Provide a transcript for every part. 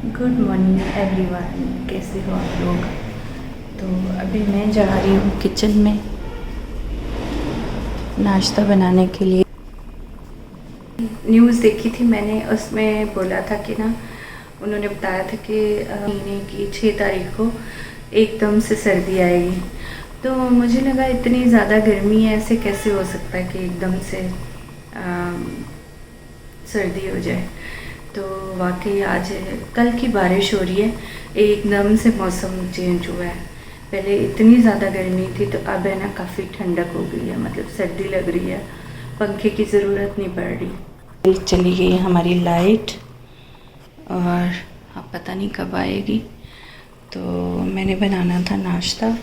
Good morning everyone, कैसे हो आप लोग। तो अभी मैं जा रही हूँ किचन में नाश्ता बनाने के लिए। न्यूज़ देखी थी मैंने, उसमें बोला था कि ना, उन्होंने बताया था कि महीने की 6 तारीख को एकदम से सर्दी आएगी। तो मुझे लगा इतनी ज़्यादा गर्मी है, ऐसे कैसे हो सकता है कि एकदम से सर्दी हो जाए। तो वाकई आज कल की बारिश हो रही है, एकदम से मौसम चेंज हुआ है। पहले इतनी ज़्यादा गर्मी थी, तो अब है ना काफ़ी ठंडक हो गई है, मतलब सर्दी लग रही है, पंखे की ज़रूरत नहीं पड़ रही। चली गई हमारी लाइट और अब पता नहीं कब आएगी। तो मैंने बनाना था नाश्ता।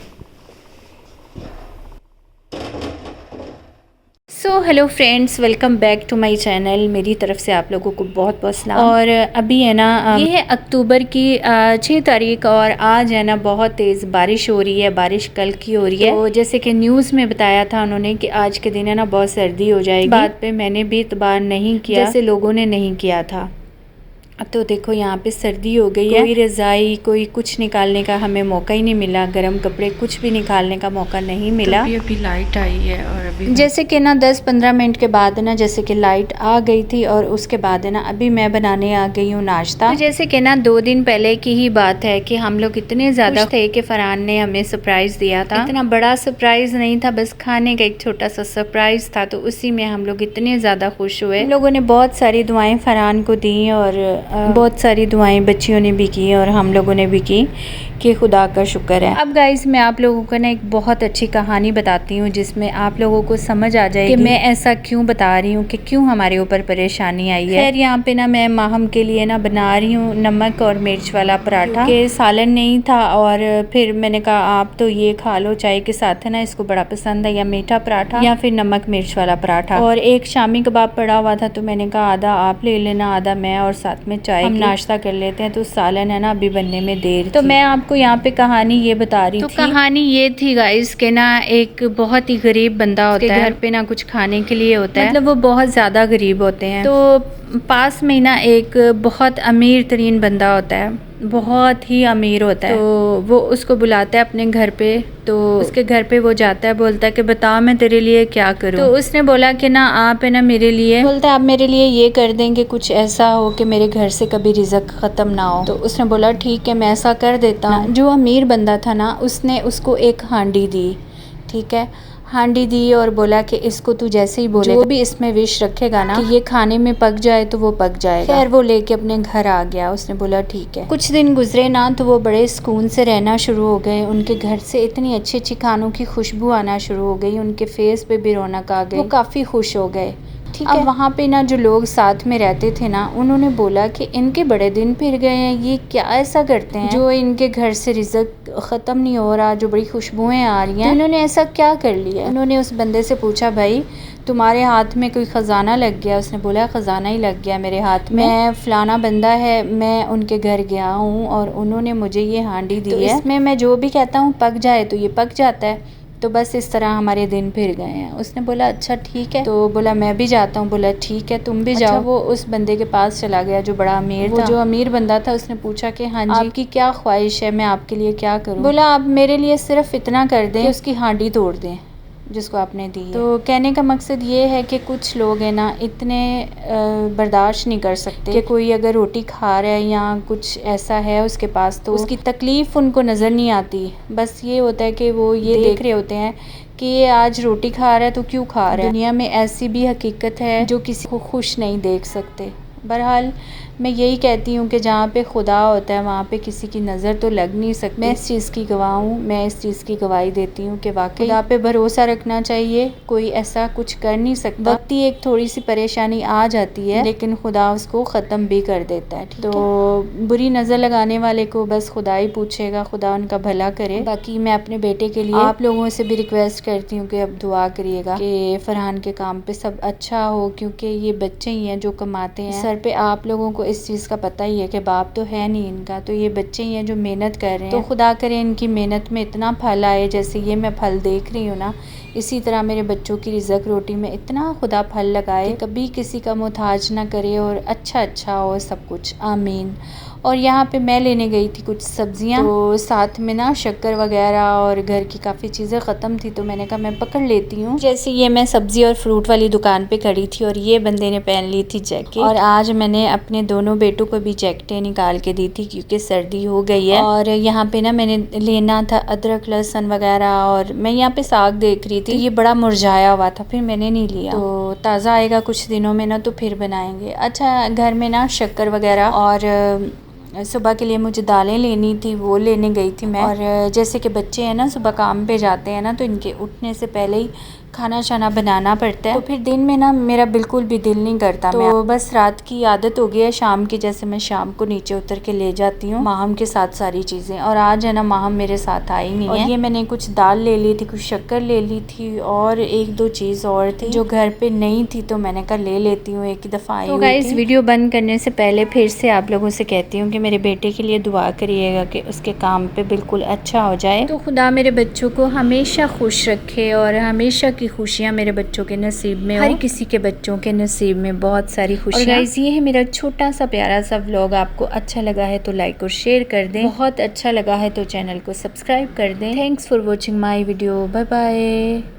So hello friends, welcome back to my channel. मेरी तरफ से आप लोगों को बहुत बहुत सलाम। और अभी है ना, ये है अक्टूबर की 6 तारीख और आज है ना बहुत तेज़ बारिश हो रही है। बारिश कल की हो रही है। तो जैसे कि न्यूज़ में बताया था उन्होंने कि आज के दिन है ना बहुत सर्दी हो जाएगी। बात पे मैंने भी इतबार नहीं किया जैसे लोगों ने नहीं किया था। अब तो देखो यहाँ पे सर्दी हो गई है, कोई रज़ाई कोई कुछ निकालने का हमें मौका ही नहीं मिला, गर्म कपड़े कुछ भी निकालने का मौका नहीं मिला। तो अभी लाइट आई है और अभी जैसे कि ना 10-15 मिनट के बाद ना जैसे कि लाइट आ गई थी और उसके बाद है ना अभी मैं बनाने आ गई हूँ नाश्ता। तो जैसे कि ना 2 दिन पहले की ही बात है कि हम लोग इतने ज़्यादा थे कि फरहान ने हमें सरप्राइज़ दिया था। इतना बड़ा सरप्राइज़ नहीं था, बस खाने का एक छोटा सा सरप्राइज़ था। तो उसी में हम लोग इतने ज़्यादा खुश हुए। हम लोगों ने बहुत सारी दुआएं फरहान को दी और बहुत सारी दुआएं बच्चियों ने भी की और हम लोगों ने भी की कि खुदा का शुक्र है। अब गाइस मैं आप लोगों को ना एक बहुत अच्छी कहानी बताती हूँ जिसमें आप लोगों को समझ आ जाएगी कि मैं ऐसा क्यों बता रही हूँ कि क्यों हमारे ऊपर परेशानी आई है। खैर यहाँ पे ना मैं माहम के लिए ना बना रही हूँ नमक और मिर्च वाला पराठा, के सालन नहीं था और फिर मैंने कहा आप तो ये खा लो चाय के साथ, है ना, इसको बड़ा पसंद है, या मीठा पराठा या फिर नमक मिर्च वाला पराठा। और एक शामी कबाब पड़ा हुआ था तो मैंने कहा आधा आप ले लेना आधा मैं, और साथ में चाय हम नाश्ता कर लेते हैं। तो सालन है ना अभी बनने में देर तो मैं आपको यहाँ पे कहानी ये बता रही थी। कहानी ये थी गाइस के ना एक बहुत ही गरीब बंदा होता है, घर पे ना कुछ खाने के लिए होता है, मतलब वो बहुत ज़्यादा गरीब होते हैं। तो पास में ना एक बहुत अमीर तरीन बंदा होता है, बहुत ही अमीर होता है। तो वो उसको बुलाता है अपने घर पे। तो उसके घर पे वो जाता है, बोलता है कि बता मैं तेरे लिए क्या करूं। तो उसने बोला कि ना आप है ना मेरे लिए, बोलता है आप मेरे लिए ये कर देंगे कुछ ऐसा हो कि मेरे घर से कभी रिज़्क ख़त्म ना हो। तो उसने बोला ठीक है मैं ऐसा कर देता हूँ। जो अमीर बंदा था ना उसने उसको एक हांडी दी, ठीक है, हांडी दी और बोला कि इसको तू जैसे ही बोले जो भी इसमें विश रखेगा ना कि ये खाने में पक जाए तो वो पक जाएगा। खैर वो लेके अपने घर आ गया। उसने बोला ठीक है। कुछ दिन गुजरे ना तो वो बड़े सुकून से रहना शुरू हो गए। उनके घर से इतनी अच्छी अच्छी खानों की खुशबू आना शुरू हो गई, उनके फेस पे भी रौनक आ गई, वो काफ़ी खुश हो गए। ठीक है। अब वहाँ पे ना जो लोग साथ में रहते थे ना उन्होंने बोला कि इनके बड़े दिन फिर गए हैं, ये क्या ऐसा करते हैं जो इनके घर से रिज़्क ख़त्म नहीं हो रहा, जो बड़ी खुशबुएं आ रही हैं, तो इन्होंने ऐसा क्या कर लिया। उन्होंने उस बंदे से पूछा भाई तुम्हारे हाथ में कोई ख़जाना लग गया। उसने बोला ख़जाना ही लग गया मेरे हाथ में, मैं फ़लाना बंदा है, मैं उनके घर गया हूँ और उन्होंने मुझे ये हांडी दी है, इसमें मैं जो भी कहता हूँ पक जाए तो ये पक जाता है। तो बस इस तरह हमारे दिन फिर गए हैं। उसने बोला अच्छा ठीक है। तो बोला मैं भी जाता हूँ। बोला ठीक है तुम भी जाओ। वो उस बंदे के पास चला गया जो बड़ा अमीर था। वो जो अमीर बंदा था उसने पूछा कि हाँ जी आपकी क्या ख्वाहिश है, मैं आपके लिए क्या करूँ। बोला आप मेरे लिए सिर्फ इतना कर दें कि उसकी हांडी तोड़ दें जिसको आपने दी है। तो कहने का मकसद ये है कि कुछ लोग हैं ना इतने बर्दाश्त नहीं कर सकते कि कोई अगर रोटी खा रहा है या कुछ ऐसा है उसके पास तो उसकी तकलीफ़ उनको नज़र नहीं आती। बस ये होता है कि वो ये देख रहे होते हैं कि ये आज रोटी खा रहा है तो क्यों खा रहा है। दुनिया में ऐसी भी हकीकत है जो किसी को खुश नहीं देख सकते। बहरहाल मैं यही कहती हूँ कि जहाँ पे खुदा होता है वहाँ पे किसी की नज़र तो लग नहीं सकती। मैं इस चीज़ की गवाह हूँ, मैं इस चीज़ की गवाही देती हूँ कि वाकई खुदा पे भरोसा रखना चाहिए। कोई ऐसा कुछ कर नहीं सकता। वक्त ही एक थोड़ी सी परेशानी आ जाती है लेकिन खुदा उसको ख़त्म भी कर देता है। तो बुरी नज़र लगाने वाले को बस खुदा ही पूछेगा, खुदा उनका भला करे। बाकी मैं अपने बेटे के लिए आप लोगों से भी रिक्वेस्ट करती हूँ कि अब दुआ करिएगा कि फरहान के काम पे सब अच्छा हो, क्योंकि ये बच्चे ही हैं जो कमाते हैं। सर पे आप लोगों को इस चीज़ का पता ही है कि बाप तो है नहीं इनका, तो ये बच्चे ही हैं जो मेहनत कर रहे हैं। तो खुदा करे इनकी मेहनत में इतना फल आए, जैसे ये मैं फल देख रही हूँ ना इसी तरह मेरे बच्चों की रिज़्क रोटी में इतना खुदा फल लगाए, कभी किसी का मोहताज ना करे और अच्छा अच्छा हो सब कुछ, आमीन। और यहाँ पे मैं लेने गई थी कुछ सब्जियाँ, तो साथ में ना शक्कर वगैरह और घर की काफ़ी चीज़ें ख़त्म थी, तो मैंने कहा मैं पकड़ लेती हूँ। जैसे ये मैं सब्ज़ी और फ्रूट वाली दुकान पे खड़ी थी और ये बंदे ने पहन ली थी जैकेट, और आज मैंने अपने दोनों बेटों को भी जैकेटें निकाल के दी थी क्योंकि सर्दी हो गई है। और यहाँ पे ना मैंने लेना था अदरक लहसुन वगैरह, और मैं यहाँ पे साग देख रही थी, तो ये बड़ा मुरझाया हुआ था, फिर मैंने नहीं लिया। तो ताज़ा आएगा कुछ दिनों में ना, तो फिर बनाएंगे। अच्छा, घर में ना शक्कर वगैरह और सुबह के लिए मुझे दालें लेनी थी, वो लेने गई थी मैं। और जैसे कि बच्चे हैं ना, सुबह काम पे जाते हैं ना, तो इनके उठने से पहले ही खाना शाना बनाना पड़ता है, तो फिर दिन में ना मेरा बिल्कुल भी दिल नहीं करता। तो बस रात की आदत हो गई है शाम की, जैसे मैं शाम को नीचे उतर के ले जाती हूँ माहम के साथ सारी चीज़ें। और आज है ना माहम मेरे साथ आई नहीं है। ये मैंने कुछ दाल ले ली थी, कुछ शक्कर ले ली थी, और एक दो चीज़ और थी जो घर पे नहीं थी, तो मैंने कहा ले लेती हूँ, एक दफ़ा आई। तो गाइस, वीडियो बंद करने से पहले फिर से आप लोगों से कहती हूँ कि मेरे बेटे के लिए दुआ करिएगा कि उसके काम पे बिल्कुल अच्छा हो जाए। तो खुदा मेरे बच्चों को हमेशा खुश रखे और हमेशा की खुशियाँ मेरे बच्चों के नसीब में, हर किसी के बच्चों के नसीब में बहुत सारी खुशियाँ। और गाइस, ये है मेरा छोटा सा प्यारा सा व्लॉग। आपको अच्छा लगा है तो लाइक और शेयर कर दें, बहुत अच्छा लगा है तो चैनल को सब्सक्राइब कर दें। Thanks for watching my video. Bye bye.